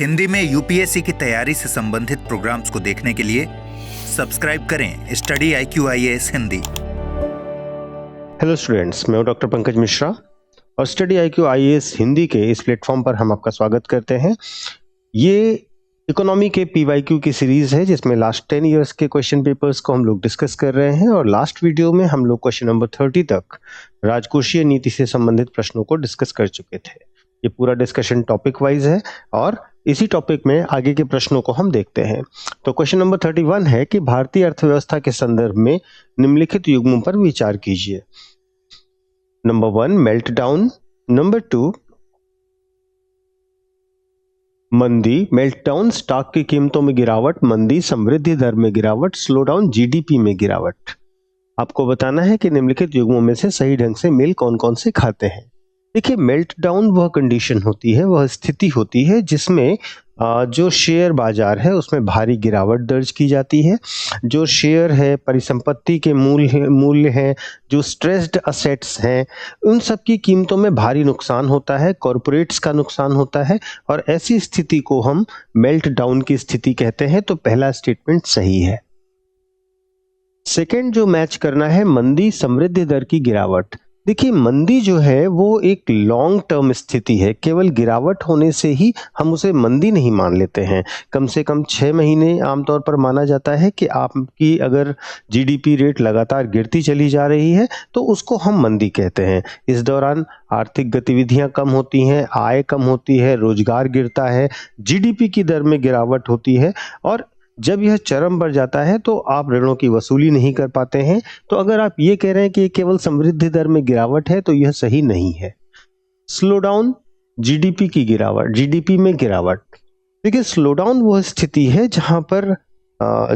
हिंदी में यूपीएससी की तैयारी से संबंधित प्रोग्राम्स को देखने के लिए सब्सक्राइब करें study IQ IAS Hindi. Hello students, मैं हूं डॉक्टर पंकज मिश्रा और स्टडी IQ IAS हिंदी के इस प्लेटफॉर्म पर हम आपका स्वागत करते हैं। ये इकोनॉमी के PYQ की सीरीज है जिसमें लास्ट 10 इयर्स के क्वेश्चन पेपर्स को हम लोग डिस्कस कर रहे हैं और लास्ट वीडियो में हम लोग क्वेश्चन नंबर 30 तक राजकोषीय नीति से संबंधित प्रश्नों को डिस्कस कर चुके थे। ये पूरा डिस्कशन टॉपिक वाइज है और इसी टॉपिक में आगे के प्रश्नों को हम देखते हैं। तो क्वेश्चन नंबर 31 है कि भारतीय अर्थव्यवस्था के संदर्भ में निम्नलिखित युग्मों पर विचार कीजिए। नंबर 1 मेल्टडाउन, नंबर 2 मंदी, मेल्टडाउन स्टॉक की कीमतों में गिरावट, मंदी समृद्धि दर में गिरावट, स्लोडाउन GDP में गिरावट। आपको बताना है कि निम्नलिखित युग्मों में से सही ढंग से मेल कौन कौन से खाते हैं। देखिए, मेल्टडाउन वह कंडीशन होती है, वह स्थिति होती है जिसमें जो शेयर बाजार है उसमें भारी गिरावट दर्ज की जाती है। जो शेयर है, परिसंपत्ति के मूल्य हैं, जो स्ट्रेस्ड असेट्स हैं, उन सब की कीमतों में भारी नुकसान होता है, कॉरपोरेट्स का नुकसान होता है और ऐसी स्थिति को हम मेल्टडाउन की स्थिति कहते हैं। तो पहला स्टेटमेंट सही है। सेकंड जो मैच करना है, मंदी समृद्धि दर की गिरावट। देखिए, मंदी जो है वो एक लॉन्ग टर्म स्थिति है। केवल गिरावट होने से ही हम उसे मंदी नहीं मान लेते हैं। कम से कम 6 महीने आमतौर पर माना जाता है कि आपकी अगर GDP रेट लगातार गिरती चली जा रही है तो उसको हम मंदी कहते हैं। इस दौरान आर्थिक गतिविधियां कम होती हैं, आय कम होती है, रोजगार गिरता है, GDP की दर में गिरावट होती है और जब यह चरम पर जाता है तो आप ऋणों की वसूली नहीं कर पाते हैं। तो अगर आप ये कह रहे हैं कि केवल समृद्धि दर में गिरावट है तो यह सही नहीं है। स्लोडाउन GDP की गिरावट, GDP में गिरावट। देखिए, स्लोडाउन वह स्थिति है जहां पर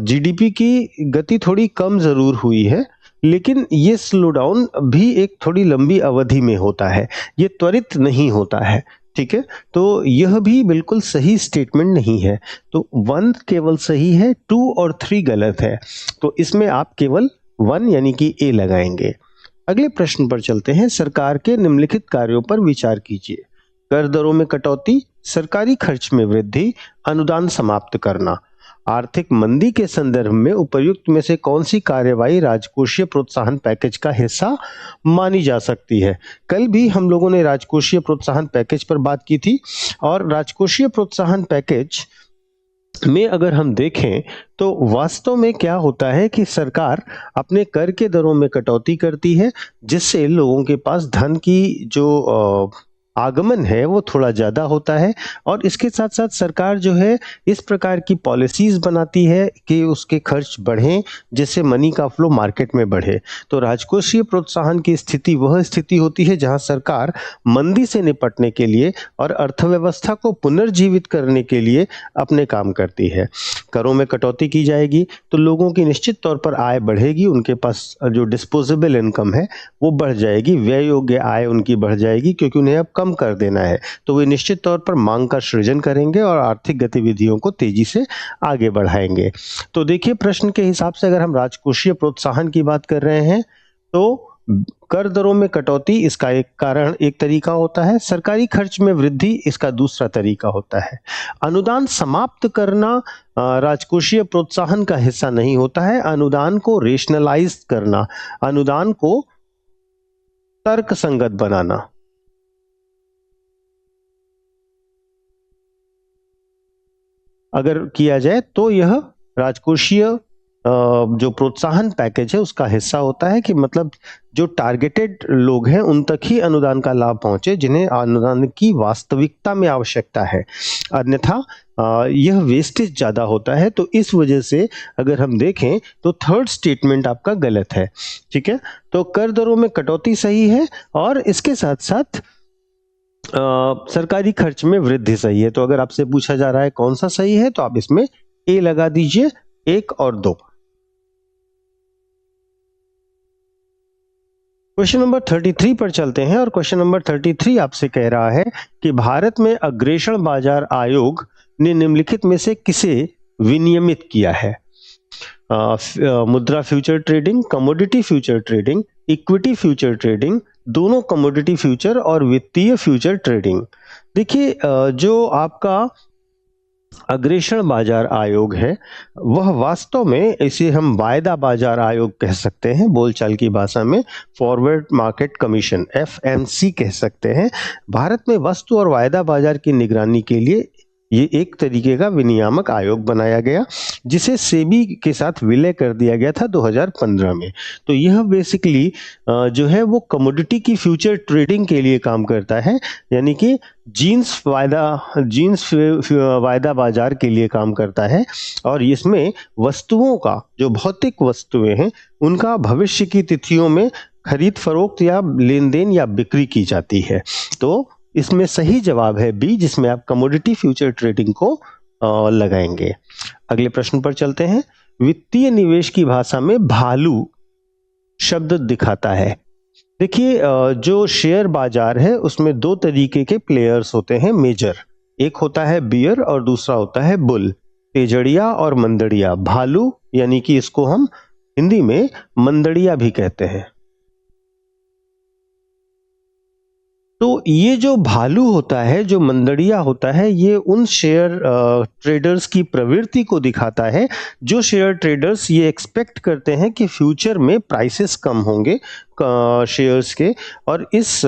GDP की गति थोड़ी कम जरूर हुई है, लेकिन ये स्लोडाउन भी एक थोड़ी लंबी अवधि में होता है, ये त्वरित नहीं होता है। ठीक है, तो यह भी बिल्कुल सही स्टेटमेंट नहीं है। तो 1 केवल सही है, 2 और 3 गलत है। तो इसमें आप केवल 1 यानी कि A लगाएंगे। अगले प्रश्न पर चलते हैं। सरकार के निम्नलिखित कार्यों पर विचार कीजिए। कर दरों में कटौती, सरकारी खर्च में वृद्धि, अनुदान समाप्त करना। आर्थिक मंदी के संदर्भ में उपर्युक्त में से कौन सी कार्यवाही राजकोषीय प्रोत्साहन पैकेज का हिस्सा मानी जा सकती है। कल भी हम लोगों ने राजकोषीय प्रोत्साहन पैकेज पर बात की थी और राजकोषीय प्रोत्साहन पैकेज में अगर हम देखें तो वास्तव में क्या होता है कि सरकार अपने कर के दरों में कटौती करती है जिससे लोगों के पास धन की जो आगमन है वो थोड़ा ज्यादा होता है और इसके साथ साथ सरकार जो है इस प्रकार की पॉलिसीज बनाती है कि उसके खर्च बढ़ें जिससे मनी का फ्लो मार्केट में बढ़े। तो राजकोषीय प्रोत्साहन की स्थिति वह स्थिति होती है जहां सरकार मंदी से निपटने के लिए और अर्थव्यवस्था को पुनर्जीवित करने के लिए अपने काम करती है। करों में कटौती की जाएगी तो लोगों की निश्चित तौर पर आय बढ़ेगी, उनके पास जो डिस्पोजेबल इनकम है वो बढ़ जाएगी, व्यय योग्य आय उनकी बढ़ जाएगी क्योंकि उन्हें अब कम कर देना है। तो वे निश्चित तौर पर मांग का सृजन करेंगे और आर्थिक गतिविधियों को तेजी से आगे बढ़ाएंगे। तो देखिए, प्रश्न के हिसाब से अगर हम राजकोषीय प्रोत्साहन की बात कर रहे हैं तो कर दरों में कटौती इसका एक कारण, एक तरीका होता है। सरकारी खर्च में वृद्धि इसका दूसरा तरीका होता है। अनुदान समाप्त करना राजकोषीय प्रोत्साहन का हिस्सा नहीं होता है। अनुदान को रेशनलाइज करना, अनुदान को तर्कसंगत बनाना, अगर किया जाए तो यह राजकोषीय जो प्रोत्साहन पैकेज है उसका हिस्सा होता है कि मतलब जो टारगेटेड लोग हैं उन तक ही अनुदान का लाभ पहुंचे जिन्हें अनुदान की वास्तविकता में आवश्यकता है, अन्यथा यह वेस्टेज ज्यादा होता है। तो इस वजह से अगर हम देखें तो थर्ड स्टेटमेंट आपका गलत है। ठीक है, तो कर दरों में कटौती सही है और इसके साथ साथ सरकारी खर्च में वृद्धि सही है। तो अगर आपसे पूछा जा रहा है कौन सा सही है तो आप इसमें A लगा दीजिए, 1 और 2। क्वेश्चन नंबर 33 पर चलते हैं और क्वेश्चन नंबर 33 आपसे कह रहा है कि भारत में अग्रेषण बाजार आयोग ने निम्नलिखित में से किसे विनियमित किया है। मुद्रा future trading, commodity future trading, equity future trading, दोनों कमोडिटी फ्यूचर और वित्तीय फ्यूचर ट्रेडिंग। देखिए, जो आपका अग्रेषण बाजार आयोग है, वह वास्तव में इसे हम वायदा बाजार आयोग कह सकते हैं, बोलचाल की भाषा में फॉरवर्ड मार्केट कमीशन FMC कह सकते हैं। भारत में वस्तु और वायदा बाजार की निगरानी के लिए ये एक तरीके का विनियामक आयोग बनाया गया, जिसे सेबी के साथ विलय कर दिया गया था 2015 में। तो यह बेसिकली जो है वो कमोडिटी की फ्यूचर ट्रेडिंग के लिए काम करता है, यानी कि जीन्स वायदा बाजार के लिए काम करता है। और इसमें वस्तुओं का, जो भौतिक वस्तुएं हैं, उनका भविष्य की तिथियों में खरीद फरोख्त या लेन देन या बिक्री की जाती है। तो इसमें सही जवाब है बी, जिसमें आप कमोडिटी फ्यूचर ट्रेडिंग को लगाएंगे। अगले प्रश्न पर चलते हैं। वित्तीय निवेश की भाषा में भालू शब्द दिखाता है। देखिए, जो शेयर बाजार है उसमें दो तरीके के प्लेयर्स होते हैं मेजर। एक होता है बियर और दूसरा होता है बुल, तेजड़िया और मंदड़िया। भालू यानी कि इसको हम हिंदी में मंदड़िया भी कहते हैं। तो ये जो भालू होता है, जो मंदड़िया होता है, ये उन शेयर ट्रेडर्स की प्रवृत्ति को दिखाता है जो शेयर ट्रेडर्स ये एक्सपेक्ट करते हैं कि फ्यूचर में प्राइसेस कम होंगे शेयर्स के, और इस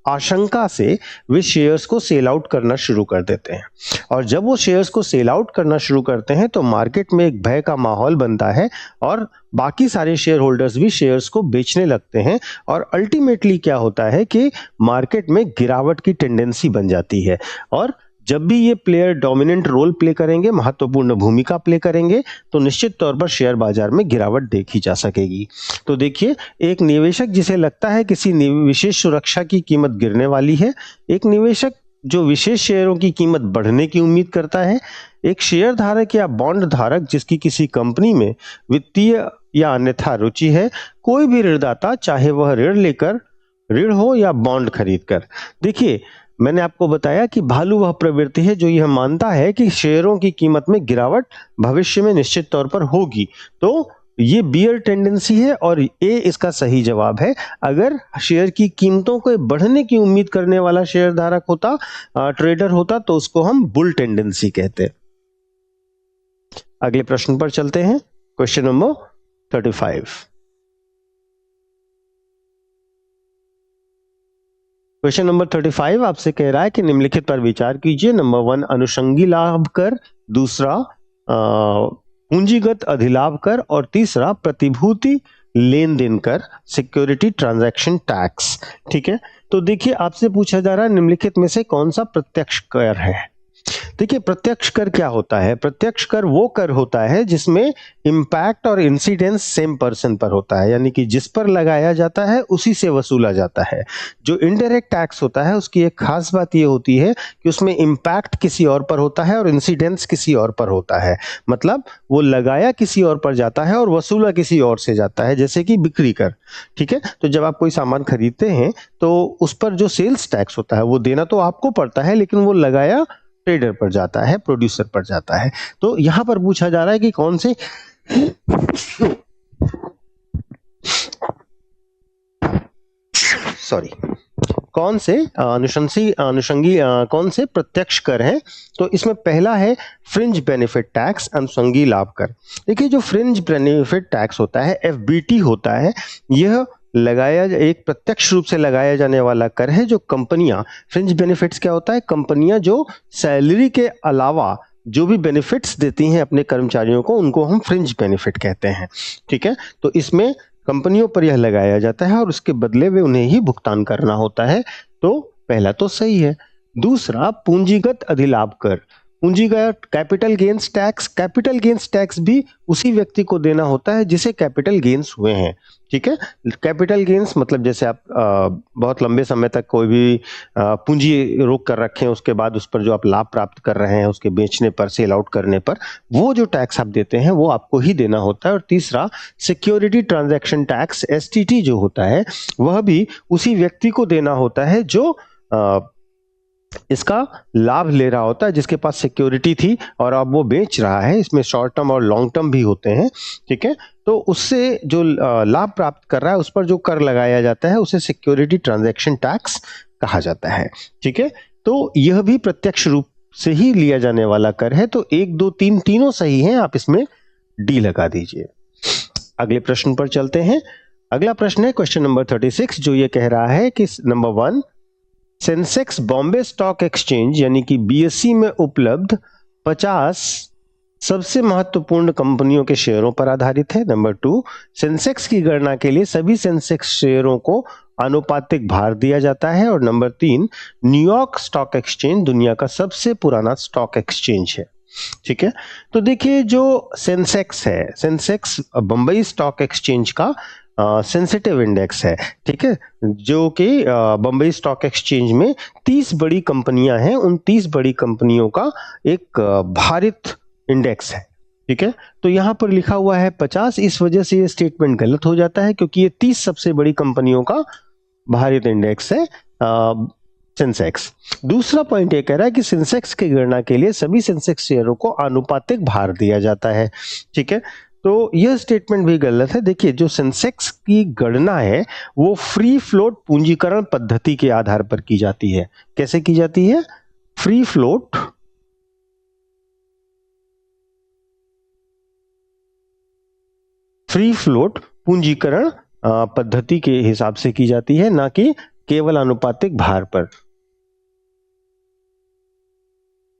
आशंका से वे शेयर्स को सेल आउट करना शुरू कर देते हैं। और जब वो शेयर्स को सेल आउट करना शुरू करते हैं तो मार्केट में एक भय का माहौल बनता है और बाकी सारे शेयर होल्डर्स भी शेयर्स को बेचने लगते हैं, और अल्टीमेटली क्या होता है कि मार्केट में गिरावट की टेंडेंसी बन जाती है। और जब भी ये प्लेयर डोमिनेंट रोल प्ले करेंगे, महत्वपूर्ण भूमिका प्ले करेंगे, तो निश्चित तौर पर शेयर बाजार में गिरावट देखी जा सकेगी। तो देखिए, एक निवेशक जिसे लगता है किसी विशेष सुरक्षा की कीमत गिरने वाली है, एक निवेशक जो विशेष शेयरों की कीमत बढ़ने की उम्मीद करता है, एक शेयर धारक या बॉन्ड धारक जिसकी किसी कंपनी में वित्तीय या अन्यथा रुचि है, कोई भी ऋणदाता, चाहे वह ऋण लेकर, ऋण हो या बॉन्ड खरीदकर। देखिए, मैंने आपको बताया कि भालू वह प्रवृत्ति है जो यह मानता है कि शेयरों की कीमत में गिरावट भविष्य में निश्चित तौर पर होगी। तो ये बियर टेंडेंसी है और ए इसका सही जवाब है। अगर शेयर की कीमतों को बढ़ने की उम्मीद करने वाला शेयर धारक होता, ट्रेडर होता, तो उसको हम बुल टेंडेंसी कहते। अगले प्रश्न पर चलते हैं। Question number 35। क्वेश्चन नंबर 35 आपसे कह रहा है कि निम्नलिखित पर विचार कीजिए। नंबर 1 अनुषंगी लाभ कर, दूसरा पूंजीगत अधिलाभ कर, और तीसरा प्रतिभूति लेन देन कर, सिक्योरिटी ट्रांजैक्शन टैक्स। ठीक है, तो देखिए, आपसे पूछा जा रहा है निम्नलिखित में से कौन सा प्रत्यक्ष कर है। देखिए, प्रत्यक्ष कर क्या होता है? प्रत्यक्ष कर वो कर होता है जिसमें इम्पैक्ट और इंसिडेंस सेम पर्सन पर होता है, यानी कि जिस पर लगाया जाता है उसी से वसूला जाता है। जो इनडायरेक्ट टैक्स होता है उसकी एक खास बात ये होती है कि उसमें इम्पैक्ट किसी और पर होता है और इंसिडेंस किसी और पर होता है। मतलब वो लगाया किसी और पर जाता है और वसूला किसी और से जाता है, जैसे कि बिक्री कर। ठीक है, तो जब आप कोई सामान खरीदते हैं तो उस पर जो सेल्स टैक्स होता है वो देना तो आपको पड़ता है, लेकिन वो लगाया ट्रेडर पर जाता है, प्रोड्यूसर पर जाता है। तो यहां पर पूछा जा रहा है कि कौन से अनुषंगी कौन से प्रत्यक्ष कर हैं? तो इसमें पहला है फ्रिंज बेनिफिट टैक्स, अनुषंगी लाभ कर। देखिए, जो फ्रिंज बेनिफिट टैक्स होता है, FBT होता है, यह एक प्रत्यक्ष रूप से लगाया जाने वाला कर है जो कंपनियां, फ्रिंज बेनिफिट्स क्या होता है? कंपनियां जो सैलरी के अलावा जो भी बेनिफिट्स देती हैं अपने कर्मचारियों को, उनको हम फ्रिंज बेनिफिट कहते हैं। ठीक है, तो इसमें कंपनियों पर यह लगाया जाता है और उसके बदले में उन्हें ही भुगतान करना होता है। तो पहला तो सही है। दूसरा, पूंजीगत अधिलाभ कर, पूंजीगत capital gains tax. Capital gains tax भी उसी व्यक्ति को देना होता है जिसे कैपिटल गेन्स हुए हैं। ठीक है, कैपिटल गेन्स मतलब जैसे आप बहुत लंबे समय तक कोई भी पूंजी रोक कर रखें, उसके बाद उस पर जो आप लाभ प्राप्त कर रहे हैं उसके बेचने पर, सेल आउट करने पर, वो जो टैक्स आप देते हैं वो आपको ही देना होता है। और तीसरा, सिक्योरिटी ट्रांजैक्शन टैक्स, STT जो होता है, वह भी उसी व्यक्ति को देना होता है जो इसका लाभ ले रहा होता है, जिसके पास सिक्योरिटी थी और अब वो बेच रहा है। इसमें शॉर्ट टर्म और लॉन्ग टर्म भी होते हैं। ठीक है, तो उससे जो लाभ प्राप्त कर रहा है उस पर जो कर लगाया जाता है उसे सिक्योरिटी ट्रांजैक्शन टैक्स कहा जाता है। ठीक है, तो यह भी प्रत्यक्ष रूप से ही लिया जाने वाला कर है, तो 1, 2, 3 तीनों सही हैं, आप इसमें डी लगा दीजिए। अगले प्रश्न पर चलते हैं। अगला प्रश्न है क्वेश्चन नंबर 36, जो ये कह रहा है कि number 1, Sensex Bombay stock exchange यानी कि बीएसई में उपलब्ध 50 सबसे महत्वपूर्ण कंपनियों के शेयरों पर आधारित है। नंबर 2, सेंसेक्स की गणना के लिए सभी सेंसेक्स शेयरों को आनुपातिक भार दिया जाता है। और नंबर 3, न्यूयॉर्क स्टॉक एक्सचेंज दुनिया का सबसे पुराना स्टॉक एक्सचेंज है। ठीक है, तो देखिए जो सेंसेक्स है, सेंसेक्स बंबई स्टॉक एक्सचेंज का सेंसिटिव इंडेक्स है। ठीक है, जो कि बंबई स्टॉक एक्सचेंज में 30 बड़ी कंपनियां हैं, उन 30 बड़ी कंपनियों का एक भारित इंडेक्स है। ठीक है, तो यहां पर लिखा हुआ है 50, इस वजह से ये स्टेटमेंट गलत हो जाता है, क्योंकि ये 30 सबसे बड़ी कंपनियों का भारित इंडेक्स है सेंसेक्स। दूसरा पॉइंट ये कह रहा है कि सेंसेक्स की गणना के लिए सभी सेंसेक्स शेयरों को आनुपातिक भार दिया जाता है। ठीक है, तो यह स्टेटमेंट भी गलत है। देखिए जो सेंसेक्स की गणना है वो फ्री फ्लोट पूंजीकरण पद्धति के आधार पर की जाती है। कैसे की जाती है? फ्री फ्लोट पूंजीकरण पद्धति के हिसाब से की जाती है, ना कि केवल आनुपातिक भार पर।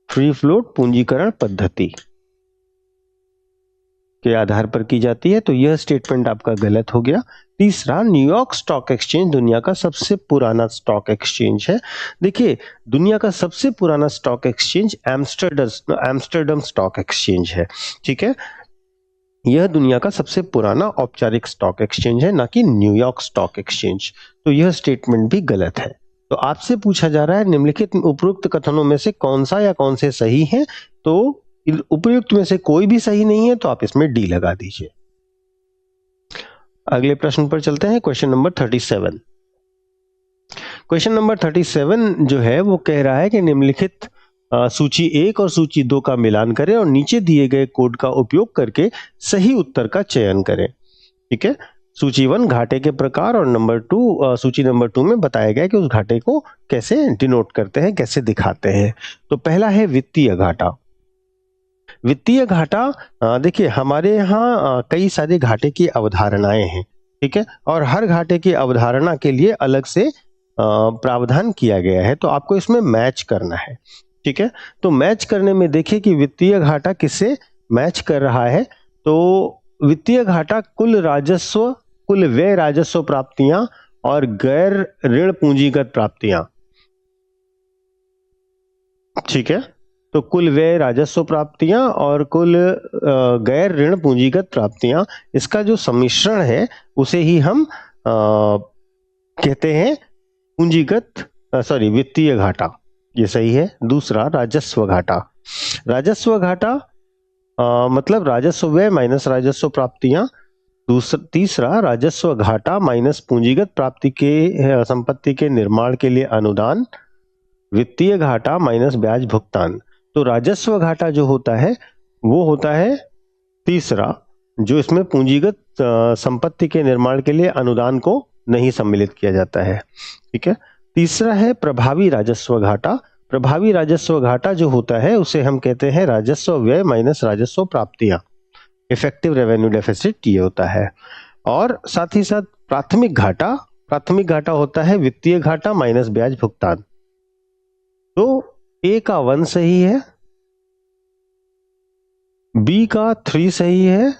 फ्री फ्लोट पूंजीकरण पद्धति के आधार पर की जाती है, तो यह स्टेटमेंट आपका गलत हो गया। तीसरा, न्यूयॉर्क स्टॉक एक्सचेंज दुनिया का सबसे पुराना स्टॉक एक्सचेंज है। देखिए दुनिया का सबसे पुराना stock exchange Amsterdam stock exchange है। ठीक है, यह दुनिया का सबसे पुराना औपचारिक स्टॉक एक्सचेंज है, ना कि न्यूयॉर्क स्टॉक एक्सचेंज। तो यह स्टेटमेंट भी गलत है। तो आपसे पूछा जा रहा है निम्नलिखित उपरोक्त कथनों में से कौन सा या कौन से सही हैं, तो उपयुक्त में से कोई भी सही नहीं है, तो आप इसमें डी लगा दीजिए। अगले प्रश्न पर चलते हैं, क्वेश्चन नंबर 37। क्वेश्चन नंबर 37 जो है वो कह रहा है कि निम्नलिखित सूची 1 और सूची 2 का मिलान करें और नीचे दिए गए कोड का उपयोग करके सही उत्तर का चयन करें। ठीक है, सूची 1 घाटे के प्रकार और नंबर 2 सूची नंबर 2 में बताया गया कि उस घाटे को कैसे डिनोट करते हैं, कैसे दिखाते हैं। तो पहला है वित्तीय घाटा। वित्तीय घाटा, देखिए हमारे यहाँ कई सारे घाटे की अवधारणाएं हैं। ठीक है, और हर घाटे की अवधारणा के लिए अलग से प्रावधान किया गया है, तो आपको इसमें मैच करना है। ठीक है, तो मैच करने में देखिए कि वित्तीय घाटा किससे मैच कर रहा है। तो वित्तीय घाटा कुल राजस्व, कुल व्यय राजस्व प्राप्तियां और गैर ऋण पूंजीगत प्राप्तियां। ठीक है, तो कुल व्यय राजस्व प्राप्तियां और कुल गैर ऋण पूंजीगत प्राप्तियां, इसका जो सम्मिश्रण है उसे ही हम कहते हैं वित्तीय घाटा। ये सही है। दूसरा, राजस्व घाटा। राजस्व घाटा मतलब राजस्व व्यय माइनस राजस्व प्राप्तियां। तीसरा, राजस्व घाटा माइनस पूंजीगत प्राप्ति के संपत्ति के निर्माण के लिए अनुदान। वित्तीय घाटा माइनस ब्याज भुगतान। तो राजस्व घाटा जो होता है वो होता है तीसरा, जो इसमें पूंजीगत संपत्ति के निर्माण के लिए अनुदान को नहीं सम्मिलित किया जाता है। ठीक है, तीसरा है प्रभावी राजस्व घाटा। प्रभावी राजस्व घाटा जो होता है उसे हम कहते हैं राजस्व व्यय माइनस राजस्व प्राप्तियां, इफेक्टिव रेवेन्यू डेफिसिट, ये होता है। और साथ ही साथ प्राथमिक घाटा, प्राथमिक घाटा होता है वित्तीय घाटा माइनस ब्याज भुगतान। तो ए का 1 सही है, बी का 3 सही है,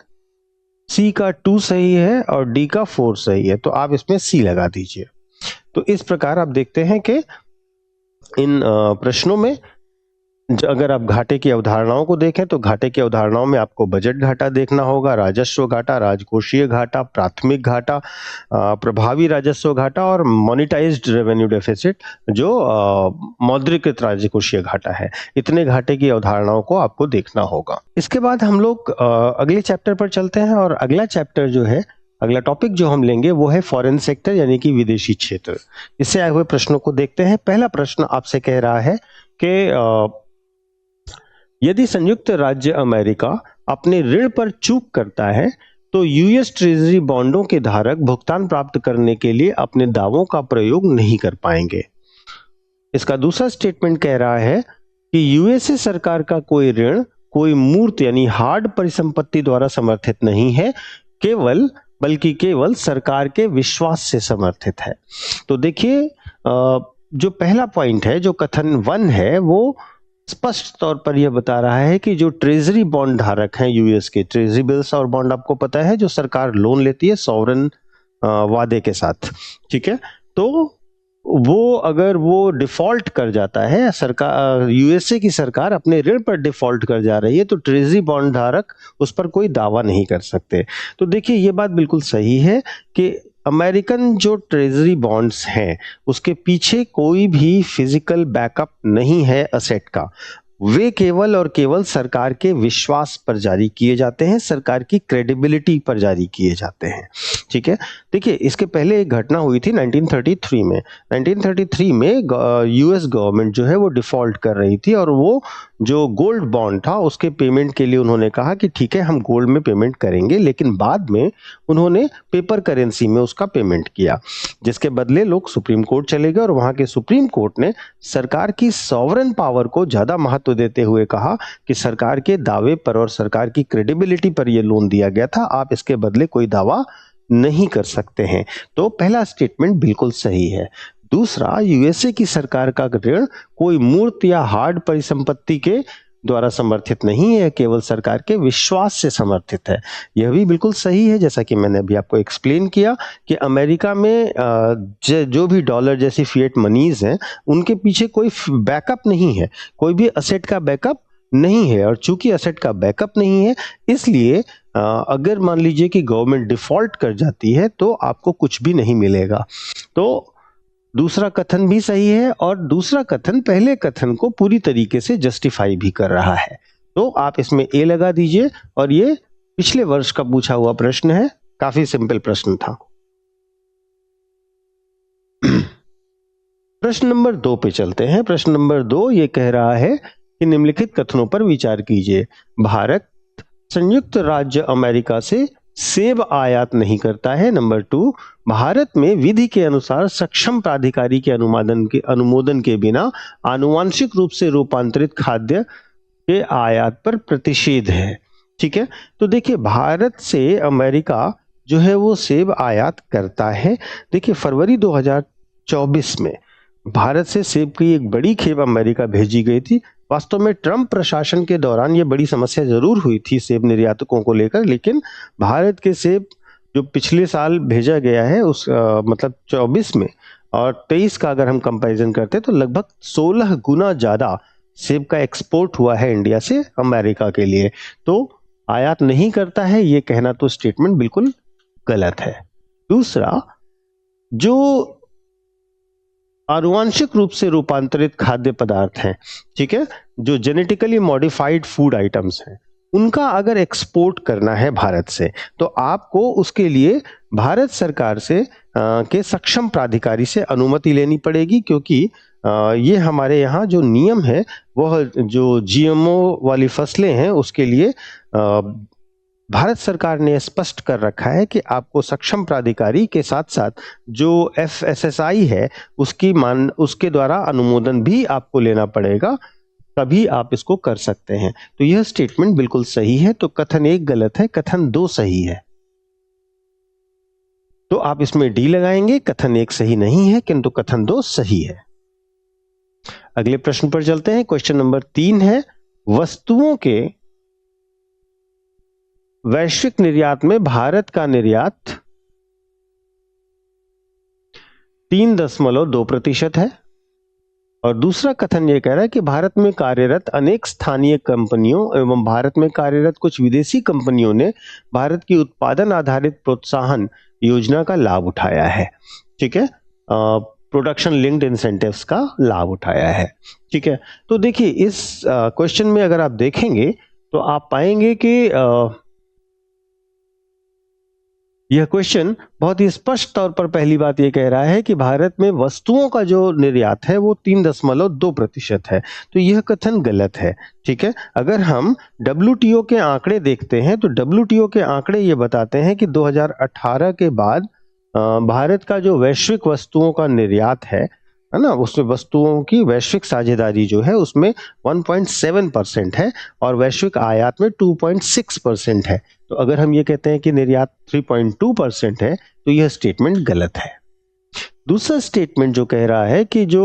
सी का 2 सही है और डी का 4 सही है। तो आप इसमें सी लगा दीजिए। तो इस प्रकार आप देखते हैं कि इन प्रश्नों में अगर आप घाटे की अवधारणाओं को देखें तो घाटे की अवधारणाओं में आपको बजट घाटा देखना होगा, राजस्व घाटा, राजकोषीय घाटा, प्राथमिक घाटा, प्रभावी राजस्व घाटा और मोनेटाइज्ड रेवेन्यू डेफिसिट जो मौद्रिकृत राजकोषीय घाटा है। इतने घाटे की अवधारणाओं को आपको देखना होगा। इसके बाद हम लोग अगले चैप्टर पर चलते हैं और अगला चैप्टर जो है, अगला टॉपिक जो हम लेंगे वो है फॉरेन सेक्टर यानी कि विदेशी क्षेत्र। इससे आए हुए प्रश्नों को देखते हैं। पहला प्रश्न आपसे कह रहा है कि यदि संयुक्त राज्य अमेरिका अपने ऋण पर चूक करता है तो यूएस ट्रेजरी बॉन्डों के धारक भुगतान प्राप्त करने के लिए अपने दावों का प्रयोग नहीं कर पाएंगे। इसका दूसरा स्टेटमेंट कह रहा है कि यूएसए सरकार का कोई ऋण कोई मूर्त यानी हार्ड परिसंपत्ति द्वारा समर्थित नहीं है, बल्कि केवल सरकार के विश्वास से समर्थित है। तो देखिए जो पहला पॉइंट है, जो कथन 1 है, वो स्पष्ट तौर पर यह बता रहा है कि जो ट्रेजरी बॉन्ड धारक हैं यूएस के, ट्रेजरी बिल्स और बॉन्ड आपको पता है जो सरकार लोन लेती है सॉवरेन वादे के साथ, ठीक है। तो वो अगर वो डिफॉल्ट कर जाता है, सरकार यूएसए की सरकार अपने ऋण पर डिफॉल्ट कर जा रही है, तो ट्रेजरी बॉन्ड धारक उस पर कोई दावा नहीं कर सकते। तो देखिए ये बात बिल्कुल सही है कि अमेरिकन जो ट्रेजरी बॉन्ड्स हैं उसके पीछे कोई भी फिजिकल बैकअप नहीं है असेट का, वे केवल और केवल सरकार के विश्वास पर जारी किए जाते हैं, सरकार की क्रेडिबिलिटी पर जारी किए जाते हैं, ठीक है। देखिए इसके पहले एक घटना हुई थी 1933 में। 1933 में यूएस गवर्नमेंट जो है वो डिफॉल्ट कर रही थी और वो जो गोल्ड बॉन्ड था उसके पेमेंट के लिए उन्होंने कहा कि ठीक है हम गोल्ड में पेमेंट करेंगे, लेकिन बाद में उन्होंने पेपर करेंसी में उसका पेमेंट किया, जिसके बदले लोग सुप्रीम कोर्ट चले गए और वहां के सुप्रीम कोर्ट ने सरकार की सॉवरेन पावर को ज्यादा महत्व देते हुए कहा कि सरकार के दावे पर और सरकार की क्रेडिबिलिटी पर यह लोन दिया गया था, आप इसके बदले कोई दावा नहीं कर सकते हैं। तो पहला स्टेटमेंट बिल्कुल सही है। दूसरा, यूएसए की सरकार का ऋण कोई मूर्त या हार्ड परिसंपत्ति के द्वारा समर्थित नहीं है, केवल सरकार के विश्वास से समर्थित है। यह भी बिल्कुल सही है, जैसा कि मैंने अभी आपको एक्सप्लेन किया कि अमेरिका में जो भी डॉलर जैसी फिएट मनीज हैं उनके पीछे कोई बैकअप नहीं है, कोई भी असेट का बैकअप नहीं है, और चूंकि असेट का बैकअप नहीं है इसलिए अगर मान लीजिए कि गवर्नमेंट डिफॉल्ट कर जाती है तो आपको कुछ भी नहीं मिलेगा। तो दूसरा कथन भी सही है और दूसरा कथन पहले कथन को पूरी तरीके से जस्टिफाई भी कर रहा है। तो आप इसमें ए लगा दीजिए, और ये पिछले वर्ष का पूछा हुआ प्रश्न है, काफी सिंपल प्रश्न था। प्रश्न नंबर 2 पे चलते हैं। प्रश्न नंबर 2 ये कह रहा है कि निम्नलिखित कथनों पर विचार कीजिए। भारत संयुक्त राज्य अमेरिका से सेब आयात नहीं करता है। नंबर 2, भारत में विधि के अनुसार सक्षम प्राधिकारी के अनुमोदन के बिना आनुवांशिक रूप से रूपांतरित खाद्य के आयात पर प्रतिषेध है। ठीक है, तो देखिए भारत से अमेरिका जो है वो सेब आयात करता है। देखिए फरवरी 2024 में भारत से सेब की एक बड़ी खेप अमेरिका भेजी गई थी। वास्तव में ट्रंप प्रशासन के दौरान ये बड़ी समस्या जरूर हुई थी सेब निर्यातकों को लेकर, लेकिन भारत के सेब जो पिछले साल भेजा गया है उस मतलब 24 में और 23 का अगर हम कंपैरिजन करते हैं तो लगभग 16 गुना ज्यादा सेब का एक्सपोर्ट हुआ है इंडिया से अमेरिका के लिए। तो आयात नहीं करता है ये कहना तो स्टेटमेंट बिल्कुल गलत है। दूसरा, जो आनुवांशिक रूप से रूपांतरित खाद्य पदार्थ हैं, ठीक है, जो जेनेटिकली मॉडिफाइड फूड आइटम्स हैं, उनका अगर एक्सपोर्ट करना है भारत से तो आपको उसके लिए भारत सरकार से के सक्षम प्राधिकारी से अनुमति लेनी पड़ेगी, क्योंकि ये हमारे यहाँ जो नियम है वह जो जीएमओ वाली फसलें हैं उसके लिए भारत सरकार ने स्पष्ट कर रखा है कि आपको सक्षम प्राधिकारी के साथ साथ जो एफएसएसआई है उसके द्वारा अनुमोदन भी आपको लेना पड़ेगा, तभी आप इसको कर सकते हैं। तो यह स्टेटमेंट बिल्कुल सही है। तो कथन 1 गलत है, कथन 2 सही है। तो आप इसमें डी लगाएंगे। कथन 1 सही नहीं है किंतु कथन 2 सही है। अगले प्रश्न पर चलते हैं। क्वेश्चन नंबर 3 है, वस्तुओं के वैश्विक निर्यात में भारत का निर्यात 3.2% है। और दूसरा कथन यह कह रहा है कि भारत में कार्यरत अनेक स्थानीय कंपनियों एवं भारत में कार्यरत कुछ विदेशी कंपनियों ने भारत की उत्पादन आधारित प्रोत्साहन योजना का लाभ उठाया है। ठीक है, प्रोडक्शन लिंक्ड इंसेंटिव्स का लाभ उठाया है। ठीक है, तो देखिए इस क्वेश्चन में अगर आप देखेंगे तो आप पाएंगे कि यह क्वेश्चन बहुत ही स्पष्ट तौर पर पहली बात यह कह रहा है कि भारत में वस्तुओं का जो निर्यात है वो 3.2% है। तो यह कथन गलत है। ठीक है, अगर हम WTO के आंकड़े देखते हैं तो WTO के आंकड़े ये बताते हैं कि 2018 के बाद भारत का जो वैश्विक वस्तुओं का निर्यात है है ना, उसमें वस्तुओं की वैश्विक साझेदारी जो है उसमें 1.7% है और वैश्विक आयात में 2.6% है। तो अगर हम ये कहते हैं कि निर्यात 3.2% है तो यह स्टेटमेंट गलत है। दूसरा स्टेटमेंट जो कह रहा है कि जो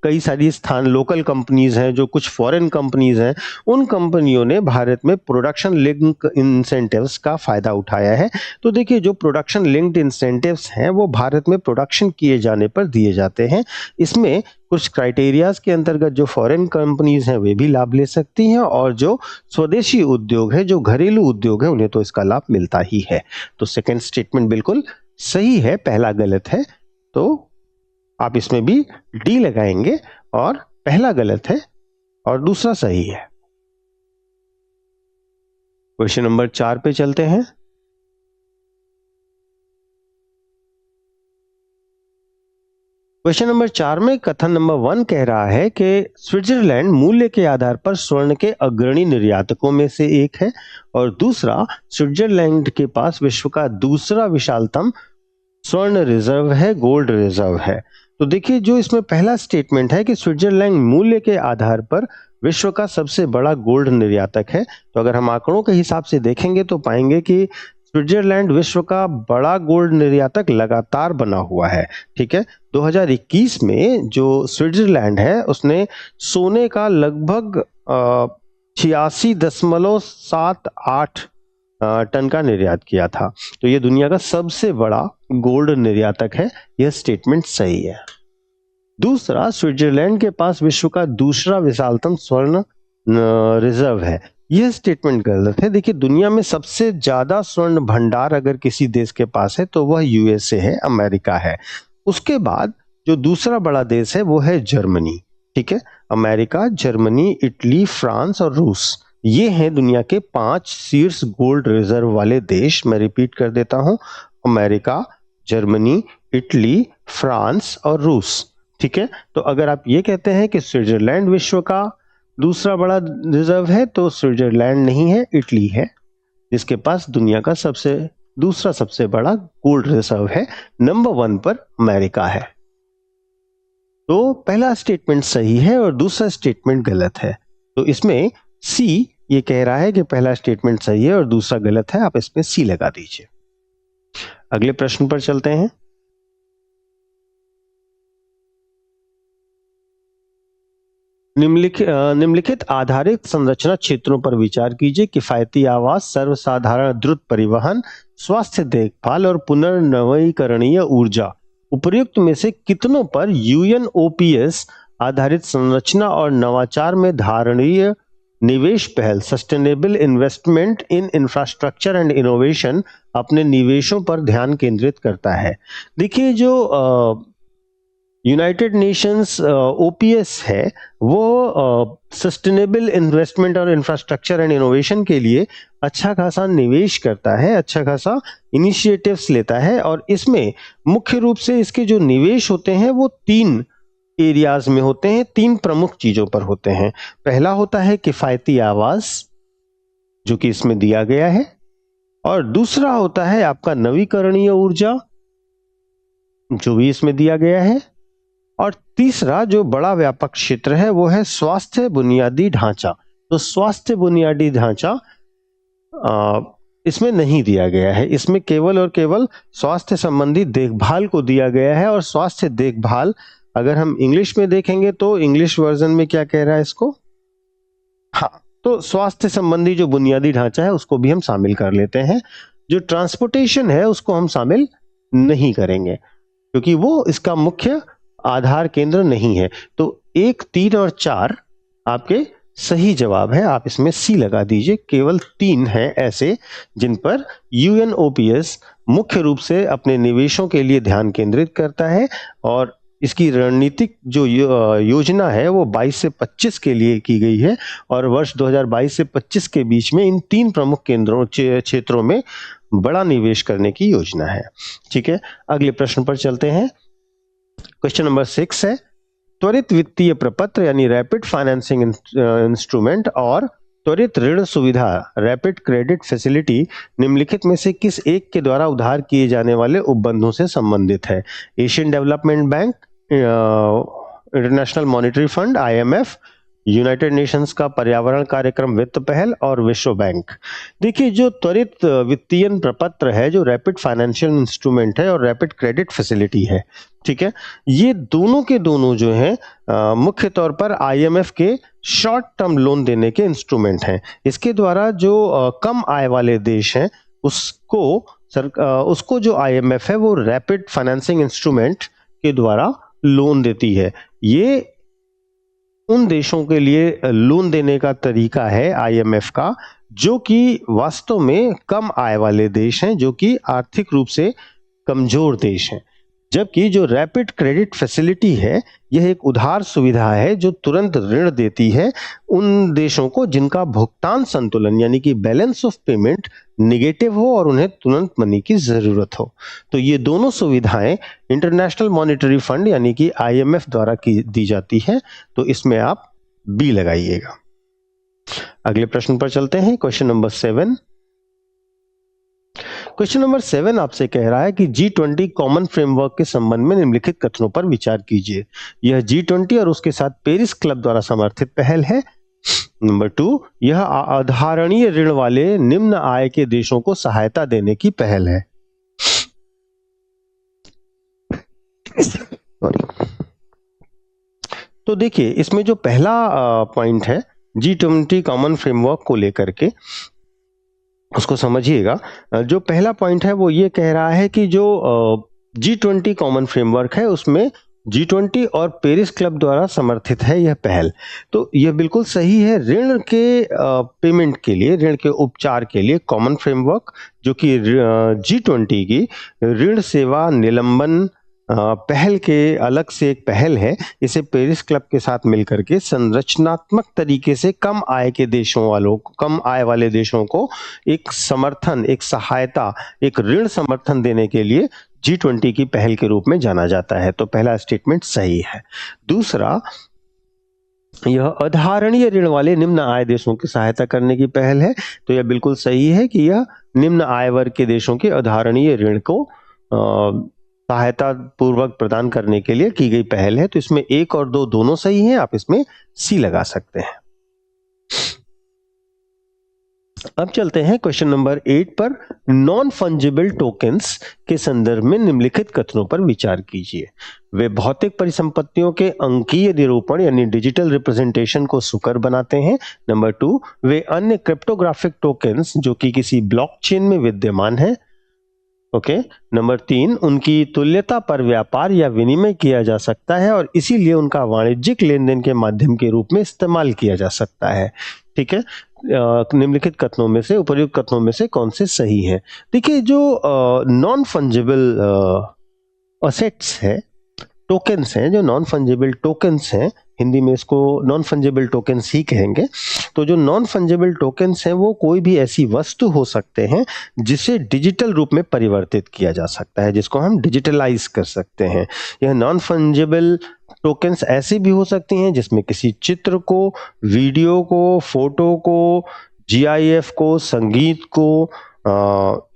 कई सारी लोकल कंपनीज हैं, जो कुछ फॉरेन कंपनीज हैं, उन कंपनियों ने भारत में प्रोडक्शन लिंक इंसेंटिव्स का फायदा उठाया है। तो देखिए, जो प्रोडक्शन लिंक्ड इंसेंटिव्स हैं वो भारत में प्रोडक्शन किए जाने पर दिए जाते हैं। इसमें कुछ क्राइटेरियाज के अंतर्गत जो फॉरेन कंपनीज हैं वे भी लाभ ले सकती हैं और जो स्वदेशी उद्योग है, जो घरेलू उद्योग है, उन्हें तो इसका लाभ मिलता ही है। तो सेकेंड स्टेटमेंट बिल्कुल सही है, पहला गलत है। तो आप इसमें भी डी लगाएंगे और पहला गलत है और दूसरा सही है। क्वेश्चन नंबर 4 पे चलते हैं। क्वेश्चन नंबर 4 में कथन नंबर 1 कह रहा है कि स्विट्जरलैंड मूल्य के आधार पर स्वर्ण के अग्रणी निर्यातकों में से एक है और दूसरा, स्विट्जरलैंड के पास विश्व का दूसरा विशालतम स्वर्ण रिजर्व है, गोल्ड रिजर्व है। तो देखिए, जो इसमें पहला स्टेटमेंट है कि स्विट्जरलैंड मूल्य के आधार पर विश्व का सबसे बड़ा गोल्ड निर्यातक है, तो अगर हम आंकड़ों के हिसाब से देखेंगे तो पाएंगे कि स्विट्जरलैंड विश्व का बड़ा गोल्ड निर्यातक लगातार बना हुआ है। ठीक है, 2021 में जो स्विट्जरलैंड है उसने सोने का लगभग 86.78 टन का निर्यात किया था। तो ये दुनिया का सबसे बड़ा गोल्ड निर्यातक है। यह स्टेटमेंट सही है। दूसरा, स्विट्जरलैंड के पास विश्व का दूसरा विशालतम स्वर्ण रिजर्व है। यह स्टेटमेंट गलत है। देखिए, दुनिया में सबसे ज्यादा स्वर्ण भंडार अगर किसी देश के पास है तो वह यूएसए है, अमेरिका है। उसके बाद जो दूसरा बड़ा देश है वो है जर्मनी। ठीक है, अमेरिका, जर्मनी, इटली, फ्रांस और रूस, ये हैं दुनिया के 5 शीर्ष गोल्ड रिजर्व वाले देश। मैं रिपीट कर देता हूं, अमेरिका, जर्मनी, इटली, फ्रांस और रूस। ठीक है, तो अगर आप ये कहते हैं कि स्विट्जरलैंड विश्व का दूसरा बड़ा रिजर्व है तो स्विट्जरलैंड नहीं है, इटली है, जिसके पास दुनिया का दूसरा सबसे बड़ा गोल्ड रिजर्व है। नंबर 1 पर अमेरिका है। तो पहला स्टेटमेंट सही है और दूसरा स्टेटमेंट गलत है। तो इसमें सी ये कह रहा है कि पहला स्टेटमेंट सही है और दूसरा गलत है। आप इसमें सी लगा दीजिए। अगले प्रश्न पर चलते हैं। निम्नलिखित आधारित संरचना क्षेत्रों पर विचार कीजिए। किफायती आवास, सर्वसाधारण द्रुत परिवहन, स्वास्थ्य देखभाल और पुनर्नवीकरणीय ऊर्जा। उपर्युक्त में से कितनों पर यूएनओपीएस आधारित संरचना और नवाचार में धारणीय निवेश पहल, sustainable investment in infrastructure and innovation, अपने निवेशों पर ध्यान केंद्रित करता है? देखिए, जो यूनाइटेड नेशंस ओपीएस है वो सस्टेनेबल इन्वेस्टमेंट और इंफ्रास्ट्रक्चर एंड इनोवेशन के लिए अच्छा खासा निवेश करता है, अच्छा खासा इनिशिएटिव्स लेता है और इसमें मुख्य रूप से इसके जो निवेश होते हैं वो 3 एरियाज में होते हैं, 3 प्रमुख चीजों पर होते हैं। पहला होता है किफायती आवास, जो कि इसमें दिया गया है, और दूसरा होता है आपका नवीकरणीय ऊर्जा, जो भी इसमें दिया गया है, और तीसरा जो बड़ा व्यापक क्षेत्र है वो है स्वास्थ्य बुनियादी ढांचा। तो स्वास्थ्य बुनियादी ढांचा इसमें नहीं दिया गया है। इसमें केवल और केवल स्वास्थ्य संबंधी देखभाल को दिया गया है। और स्वास्थ्य देखभाल अगर हम इंग्लिश में देखेंगे तो इंग्लिश वर्जन में क्या कह रहा है इसको, हाँ, तो स्वास्थ्य संबंधी जो बुनियादी ढांचा है उसको भी हम शामिल कर लेते हैं। जो ट्रांसपोर्टेशन है उसको हम शामिल नहीं करेंगे क्योंकि वो इसका मुख्य आधार केंद्र नहीं है। तो 1, 3 और 4 आपके सही जवाब है। आप इसमें सी लगा दीजिए। केवल 3 हैं ऐसे जिन पर यूएनओपीएस मुख्य रूप से अपने निवेशों के लिए ध्यान केंद्रित करता है और इसकी रणनीतिक जो योजना है वो 22 से 25 के लिए की गई है और वर्ष 2022 से 25 के बीच में इन 3 प्रमुख क्षेत्रों में बड़ा निवेश करने की योजना है। ठीक है, अगले प्रश्न पर चलते हैं। क्वेश्चन नंबर 6 है, त्वरित वित्तीय प्रपत्र यानी रैपिड फाइनेंसिंग इंस्ट्रूमेंट और त्वरित ऋण सुविधा रैपिड क्रेडिट फैसिलिटी निम्नलिखित में से किस एक के द्वारा उधार किए जाने वाले उपबंधों से संबंधित है? Asian development bank, international monetary fund IMF, United Nations का पर्यावरण कार्यक्रम वित्त पहल और विश्व बैंक। देखिए, जो त्वरित वित्तीय प्रपत्र है, जो रैपिड फाइनेंशियल इंस्ट्रूमेंट है और रैपिड क्रेडिट फैसिलिटी है, ठीक है, ये दोनों के दोनों जो है मुख्य तौर पर IMF के शॉर्ट टर्म लोन देने के इंस्ट्रूमेंट हैं। इसके द्वारा जो कम आय वाले देश हैं उसको जो IMF है वो रैपिड फाइनेंसिंग इंस्ट्रूमेंट के द्वारा लोन देती है। ये उन देशों के लिए लोन देने का तरीका है IMF का, जो कि वास्तव में कम आय वाले देश हैं, जो कि आर्थिक रूप से कमजोर देश हैं। जबकि जो रैपिड क्रेडिट फैसिलिटी है, यह एक उधार सुविधा है जो तुरंत ऋण देती है उन देशों को जिनका भुगतान संतुलन यानी कि बैलेंस ऑफ पेमेंट निगेटिव हो और उन्हें तुरंत मनी की जरूरत हो। तो ये दोनों सुविधाएं इंटरनेशनल मॉनेटरी फंड यानी कि IMF द्वारा दी जाती है। तो इसमें आप बी लगाइएगा। अगले प्रश्न पर चलते हैं, क्वेश्चन नंबर 7। क्वेश्चन नंबर 7 आपसे कह रहा है कि G20 कॉमन फ्रेमवर्क के संबंध में निम्नलिखित कथनों पर विचार कीजिए। यह G20 और उसके साथ पेरिस क्लब द्वारा समर्थित पहल है। नंबर 2, यह आधारणीय ऋण वाले निम्न आय के देशों को सहायता देने की पहल है। तो देखिए, इसमें जो पहला पॉइंट है G20 कॉमन फ्रेमवर्क को लेकर के, उसको समझिएगा। जो पहला पॉइंट है वो ये कह रहा है कि जो G20 कॉमन फ्रेमवर्क है उसमें G20 और पेरिस क्लब द्वारा समर्थित है यह पहल। तो यह बिल्कुल सही है। ऋण के पेमेंट के लिए, ऋण के उपचार के लिए कॉमन फ्रेमवर्क, जो कि G20 की ऋण सेवा निलंबन पहल के अलग से एक पहल है, इसे पेरिस क्लब के साथ मिलकर के संरचनात्मक तरीके से कम आय वाले देशों को एक समर्थन, एक सहायता, एक ऋण समर्थन देने के लिए G20 की पहल के रूप में जाना जाता है। तो पहला स्टेटमेंट सही है। दूसरा, यह अधारणीय ऋण वाले निम्न आय देशों की सहायता करने की पहल है। तो यह बिल्कुल सही है कि यह निम्न आय वर्ग के देशों के अधारणीय ऋण को सहायता पूर्वक प्रदान करने के लिए की गई पहल है। तो इसमें 1 और 2 दोनों सही हैं, आप इसमें सी लगा सकते हैं। अब चलते हैं क्वेश्चन नंबर 8 पर। नॉन फंजिबल टोकन्स के संदर्भ में निम्नलिखित कथनों पर विचार कीजिए। वे भौतिक परिसंपत्तियों के अंकीय निरूपण यानी डिजिटल रिप्रेजेंटेशन को सुकर बनाते हैं। नंबर 2, वे अन्य क्रिप्टोग्राफिक टोकन्स जो कि किसी ब्लॉकचेन में विद्यमान है। ओके। नंबर 3, उनकी तुल्यता पर व्यापार या विनिमय किया जा सकता है और इसीलिए उनका वाणिज्यिक लेन देन के माध्यम के रूप में इस्तेमाल किया जा सकता है। ठीक है, निम्नलिखित कथनों में से, उपर्युक्त कथनों में से कौन से सही है? देखिए, जो नॉन फंजिबल असेट्स है, टोकन्स हैं, जो नॉन फंजिबल टोकन्स हैं, हिंदी में इसको नॉन फंजिबल टोकन्स ही कहेंगे। तो जो नॉन फंजिबल टोकन्स हैं वो कोई भी ऐसी वस्तु हो सकते हैं जिसे डिजिटल रूप में परिवर्तित किया जा सकता है, जिसको हम डिजिटलाइज कर सकते हैं। यह नॉन फंजिबल टोकन्स ऐसी भी हो सकती हैं जिसमें किसी चित्र को, वीडियो को, फोटो को, GIF को, संगीत को,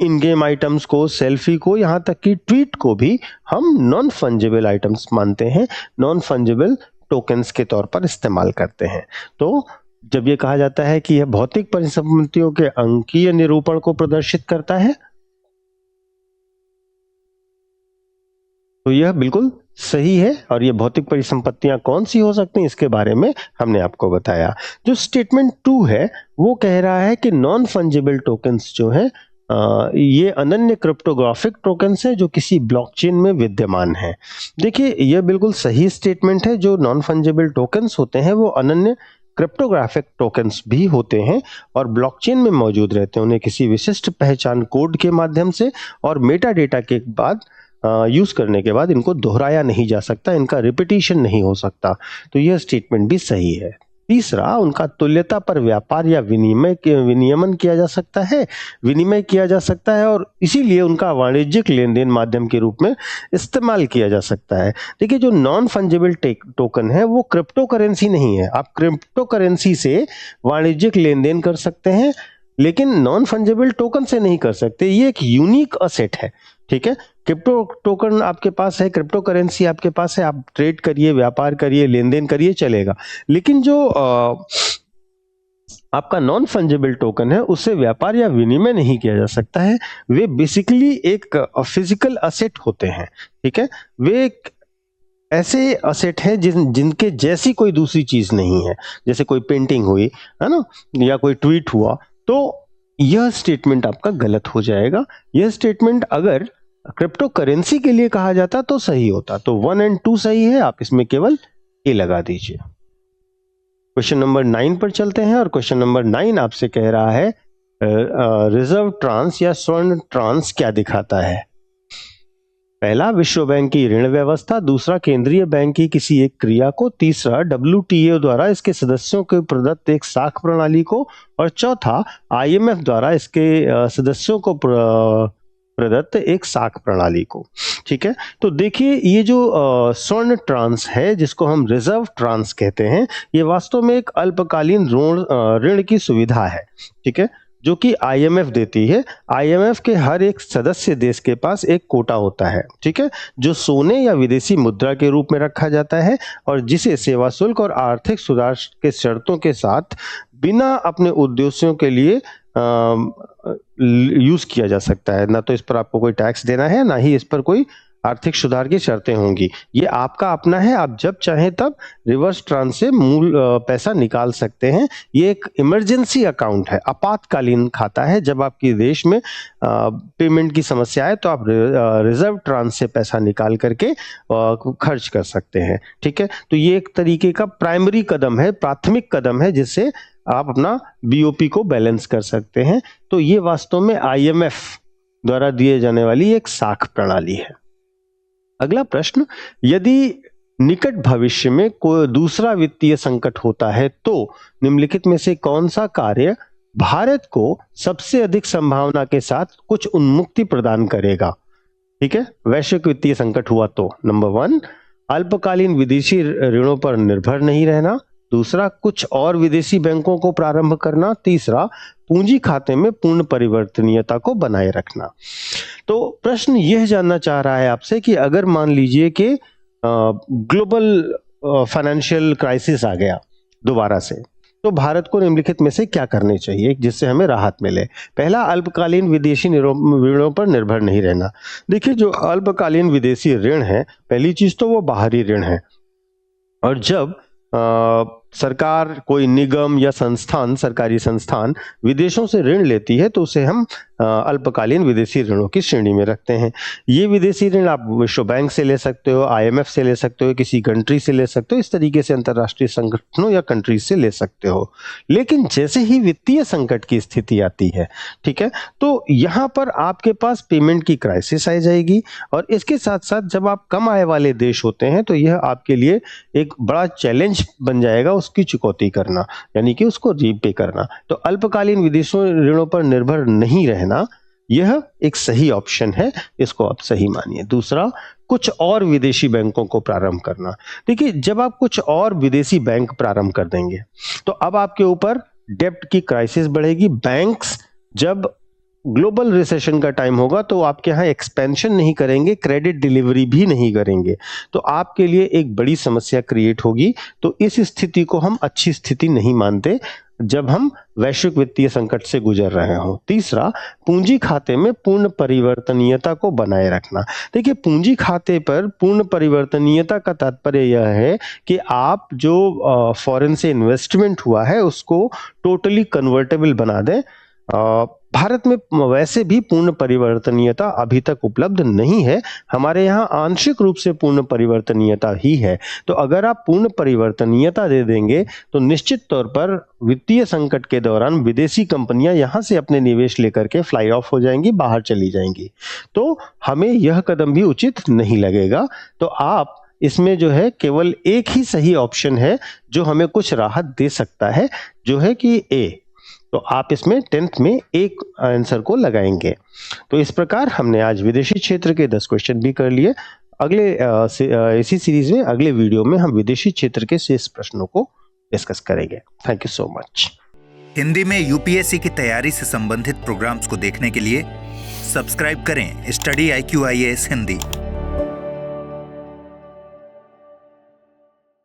इन गेम आइटम्स को, सेल्फी को, यहाँ तक कि ट्वीट को भी हम नॉन फंजिबल आइटम्स मानते हैं, नॉन फंजिबल टोकन्स के तौर पर इस्तेमाल करते हैं। तो जब ये कहा जाता है कि यह भौतिक परिसंपत्तियों के अंकीय निरूपण को प्रदर्शित करता है, तो यह बिल्कुल सही है। और ये भौतिक परिसंपत्तियां कौन सी हो सकती हैं इसके बारे में हमने आपको बताया। जो स्टेटमेंट 2 है वो कह रहा है कि नॉन फंजिबल टोकन्स जो है ये अनन्य क्रिप्टोग्राफिक टोकन्स है जो किसी ब्लॉकचेन में विद्यमान है। देखिए, यह बिल्कुल सही स्टेटमेंट है। जो नॉन फंजिबल टोकन्स होते हैं वो अनन्य क्रिप्टोग्राफिक टोकन्स भी होते हैं और ब्लॉकचेन में मौजूद रहते हैं। उन्हें किसी विशिष्ट पहचान कोड के माध्यम से और मेटा डेटा के बाद यूज करने के बाद इनको दोहराया नहीं जा सकता, इनका रिपीटिशन नहीं हो सकता। तो यह स्टेटमेंट भी सही है। तीसरा, उनका तुल्यता पर व्यापार या विनियमन किया जा सकता है, विनिमय किया जा सकता है और इसीलिए उनका वाणिज्यिक लेन देन माध्यम के रूप में इस्तेमाल किया जा सकता है। देखिए, जो नॉन फंजिबल टोकन है वो क्रिप्टो करेंसी नहीं है। आप क्रिप्टो करेंसी से वाणिज्यिक लेन देन कर सकते हैं लेकिन नॉन फंजिबल टोकन से नहीं कर सकते। ये एक यूनिक असेट है। ठीक है, क्रिप्टो टोकन आपके पास है, क्रिप्टो करेंसी आपके पास है, आप ट्रेड करिए, व्यापार करिए, लेन देन करिए, चलेगा। लेकिन जो आपका नॉन फंजिबल टोकन है, उससे व्यापार या विनिमय नहीं किया जा सकता है। वे बेसिकली एक फिजिकल असेट होते हैं। ठीक है, वे एक ऐसे असेट हैं जिनके जैसी कोई दूसरी चीज नहीं है। जैसे कोई पेंटिंग हुई है ना, या कोई ट्वीट हुआ, तो यह स्टेटमेंट आपका गलत हो जाएगा। यह स्टेटमेंट अगर क्रिप्टो करेंसी के लिए कहा जाता तो सही होता। तो 1 और 2 सही है, आप इसमें केवल ए लगा दीजिए। क्वेश्चन नंबर 9 पर चलते हैं, और क्वेश्चन नंबर 9 आपसे कह रहा है रिजर्व ट्रांस या स्वर्ण ट्रांस क्या दिखाता है। पहला, विश्व बैंक की ऋण व्यवस्था। दूसरा, केंद्रीय बैंक की किसी एक क्रिया को। तीसरा, WTO द्वारा इसके सदस्यों को प्रदत्त एक साख प्रणाली को। और चौथा, IMF द्वारा इसके सदस्यों को प्रदत्त एक साख प्रणाली को। ठीक है, तो देखिए ये जो स्वर्ण ट्रांस है, जिसको हम रिजर्व ट्रांस कहते हैं, ये वास्तव में एक अल्पकालीन ऋण की सुविधा है। ठीक है, जो कि IMF देती है। IMF के हर एक सदस्य देश के पास एक कोटा होता है। ठीक है, जो सोने या विदेशी मुद्रा के रूप में रखा जाता है, और जिसे सेवा शुल्क और आर्थिक सुधार के शर्तों के साथ बिना अपने उद्देश्यों के लिए यूज किया जा सकता है। ना तो इस पर आपको कोई टैक्स देना है, ना ही इस पर कोई आर्थिक सुधार की शर्तें होंगी। ये आपका अपना है, आप जब चाहें तब रिवर्स ट्रांस से मूल पैसा निकाल सकते हैं। ये एक इमरजेंसी अकाउंट है, आपातकालीन खाता है। जब आपके देश में पेमेंट की समस्या है तो आप रिजर्व ट्रांस से पैसा निकाल करके खर्च कर सकते हैं। ठीक है, तो ये एक तरीके का प्राइमरी कदम है, प्राथमिक कदम है, जिससे आप अपना BOP को बैलेंस कर सकते हैं। तो ये वास्तव में IMF द्वारा दिए जाने वाली एक साख प्रणाली है। अगला प्रश्न, यदि निकट भविष्य में कोई दूसरा वित्तीय संकट होता है तो निम्नलिखित में से कौन सा कार्य भारत को सबसे अधिक संभावना के साथ कुछ उन्मुक्ति प्रदान करेगा। ठीक है, वैश्विक वित्तीय संकट हुआ तो नंबर 1, अल्पकालीन विदेशी ऋणों पर निर्भर नहीं रहना। दूसरा, कुछ और विदेशी बैंकों को प्रारंभ करना। तीसरा, पूंजी खाते में पूर्ण परिवर्तनीयता को बनाए रखना। तो प्रश्न यह जानना चाह रहा है आपसे कि अगर मान लीजिए कि ग्लोबल फाइनेंशियल क्राइसिस आ गया दोबारा से, तो भारत को निम्नलिखित में से क्या करने चाहिए जिससे हमें राहत मिले। पहला, अल्पकालीन विदेशी ऋणों पर निर्भर नहीं रहना। देखिए, जो अल्पकालीन विदेशी ऋण है, पहली चीज तो वो बाहरी ऋण है, और जब सरकार, कोई निगम या संस्थान, सरकारी संस्थान विदेशों से ऋण लेती है तो उसे हम अल्पकालीन विदेशी ऋणों की श्रेणी में रखते हैं। ये विदेशी ऋण आप विश्व बैंक से ले सकते हो, IMF से ले सकते हो, किसी कंट्री से ले सकते हो, इस तरीके से अंतरराष्ट्रीय संगठनों या कंट्रीज से ले सकते हो। लेकिन जैसे ही वित्तीय संकट की स्थिति आती है, ठीक है, तो यहाँ पर आपके पास पेमेंट की क्राइसिस आ जाएगी, और इसके साथ साथ जब आप कम आय वाले देश होते हैं तो यह आपके लिए एक बड़ा चैलेंज बन जाएगा उसकी चुकौती करना, यानी कि उसको रीपे करना। तो अल्पकालीन विदेशी ऋणों पर निर्भर नहीं रहना, यह एक सही ऑप्शन है, इसको आप सही मानिए। दूसरा, कुछ और विदेशी बैंकों को प्रारंभ करना। देखिए, जब आप कुछ और विदेशी बैंक प्रारंभ कर देंगे तो अब आपके ऊपर डेब्ट की क्राइसिस बढ़ेगी। बैंक्स जब ग्लोबल रिसेशन का टाइम होगा तो आपके यहाँ एक्सपेंशन नहीं करेंगे, क्रेडिट डिलीवरी भी नहीं करेंगे, तो आपके लिए एक बड़ी समस्या क्रिएट होगी। तो इस स्थिति को हम अच्छी स्थिति नहीं मानते जब हम वैश्विक वित्तीय संकट से गुजर रहे हो। तीसरा, पूंजी खाते में पूर्ण परिवर्तनीयता को बनाए रखना। देखिए, पूंजी खाते पर पूर्ण परिवर्तनीयता का तात्पर्य यह है कि आप जो फॉरेन से इन्वेस्टमेंट हुआ है उसको टोटली कन्वर्टेबल बना दें। भारत में वैसे भी पूर्ण परिवर्तनीयता अभी तक उपलब्ध नहीं है, हमारे यहाँ आंशिक रूप से पूर्ण परिवर्तनीयता ही है। तो अगर आप पूर्ण परिवर्तनीयता दे देंगे तो निश्चित तौर पर वित्तीय संकट के दौरान विदेशी कंपनियां यहाँ से अपने निवेश लेकर के फ्लाई ऑफ हो जाएंगी, बाहर चली जाएंगी। तो हमें यह कदम भी उचित नहीं लगेगा। तो आप इसमें जो है केवल एक ही सही ऑप्शन है जो हमें कुछ राहत दे सकता है, जो है कि A। तो आप इसमें 10th में एक आंसर को लगाएंगे। तो इस प्रकार हमने आज विदेशी क्षेत्र के 10 क्वेश्चन भी कर लिए। अगले इसी सीरीज में अगले वीडियो में हम विदेशी क्षेत्र के शेष प्रश्नों को डिस्कस करेंगे। Thank you so much. Hindi में UPSC की तैयारी से संबंधित प्रोग्राम्स को देखने के लिए सब्सक्राइब करें स्टडी IQ IAS हिंदी।